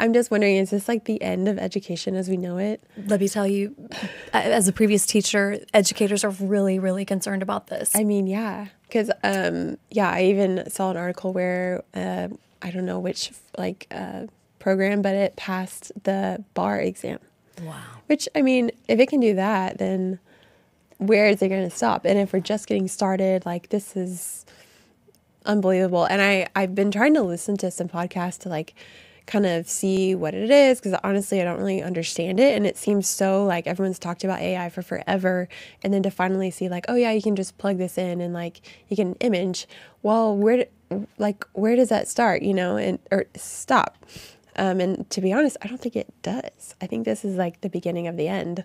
I'm just wondering, is this like the end of education as we know it? Let me tell you, as a previous teacher, educators are really, really concerned about this. I mean, yeah, because I even saw an article where I don't know which program, but it passed the bar exam. Wow. Which, I mean, if it can do that, then where is it going to stop? And if we're just getting started, like, this is unbelievable. And I've been trying to listen to some podcasts to like kind of see what it is, because honestly I don't really understand it, and it seems so like everyone's talked about AI for forever, and then to finally see like, oh yeah, you can just plug this in and like you can image. Well, where does that start, or stop? And to be honest, I don't think it does. I think this is like the beginning of the end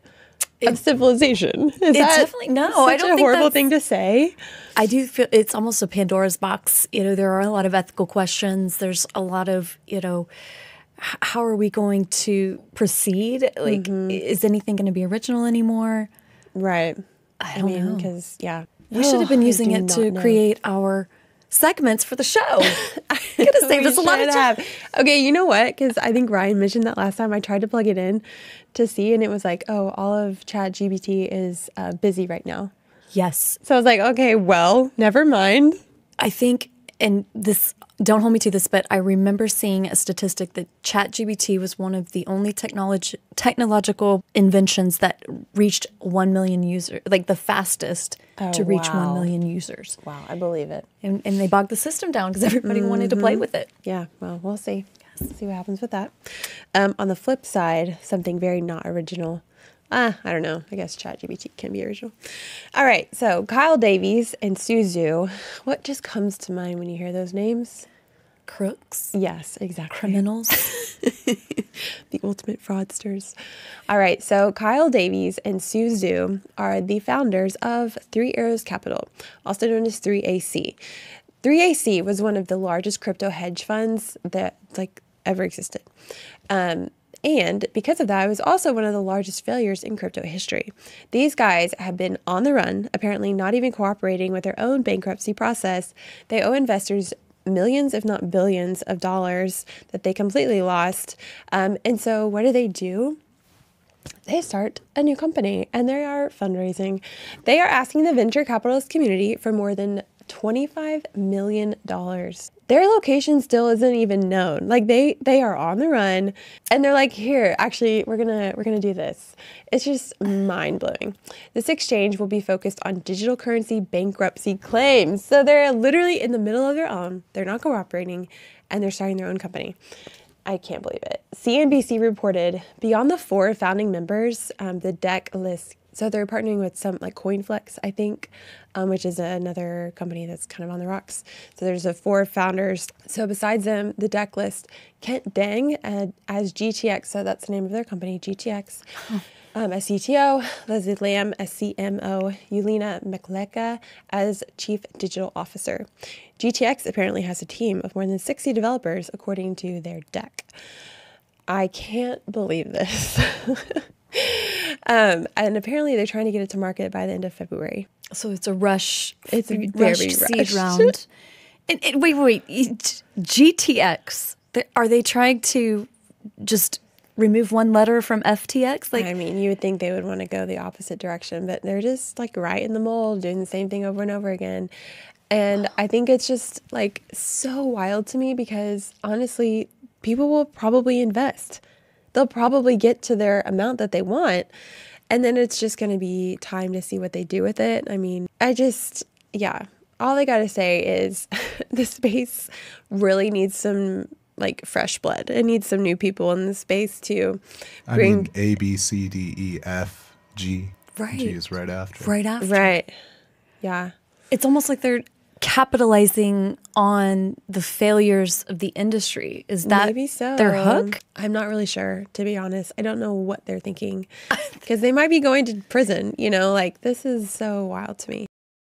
of civilization. Is that definitely no. Such I don't a think horrible thing to say. I do feel it's almost a Pandora's box. There are a lot of ethical questions. There's a lot of how are we going to proceed? Like, is anything going to be original anymore? Right. I don't know. Because We should have been using it to create our segments for the show. Could have saved us a lot of time. Okay, you know what? Because I think Ryan mentioned that last time I tried to plug it in to see, and it was like, oh, all of ChatGPT is busy right now. Yes. So I was like, okay, well, never mind. I think, and this, don't hold me to this, but I remember seeing a statistic that ChatGPT was one of the only technological inventions that reached 1 million users, like the fastest to reach 1 million users. Wow, I believe it. And they bogged the system down because everybody wanted to play with it. Yeah, well, we'll see. See what happens with that. On the flip side, something very not original. I don't know. I guess ChatGPT can be original. All right. So Kyle Davies and Suzu. What just comes to mind when you hear those names? Crooks. Yes, exactly. Criminals. The ultimate fraudsters. All right. So Kyle Davies and Suzu are the founders of Three Arrows Capital, also known as 3AC. 3AC was one of the largest crypto hedge funds that ever existed. And because of that, it was also one of the largest failures in crypto history. These guys have been on the run, apparently not even cooperating with their own bankruptcy process. They owe investors millions, if not billions of dollars that they completely lost. And so what do? They start a new company, and they are fundraising. They are asking the venture capitalist community for more than $25 million. Their location still isn't even known. Like they are on the run, and they're like, here, actually, we're gonna do this. It's just mind blowing. This exchange will be focused on digital currency bankruptcy claims. So they're literally in the middle of their own. They're not cooperating, and they're starting their own company. I can't believe it. CNBC reported beyond the 4 founding members, the deck lists. So they're partnering with some like CoinFlex, I think, which is another company that's kind of on the rocks. So there's 4 founders. So besides them, the deck list, Kent Deng as GTX. So that's the name of their company, GTX. As CTO, Leslie Lamb as CMO, Yelena Mekleka as Chief Digital Officer. GTX apparently has a team of more than 60 developers, according to their deck. I can't believe this. And apparently they're trying to get it to market by the end of February. So it's a rush. It's a very seed round. And wait. GTX. Are they trying to just remove one letter from FTX? I mean, you would think they would want to go the opposite direction, but they're just like right in the mold, doing the same thing over and over again. And I think it's just like so wild to me because honestly, people will probably invest. They'll probably get to their amount that they want. And then it's just going to be time to see what they do with it. I mean, all I got to say is the space really needs some like fresh blood. It needs some new people in the space to bring. I mean, A, B, C, D, E, F, G. Right. G is right after. Right after. Right. Yeah. It's almost like they're capitalizing on the failures of the industry. Is that maybe so their hook? I'm not really sure, to be honest. I don't know what they're thinking because they might be going to prison. Like this is so wild to me.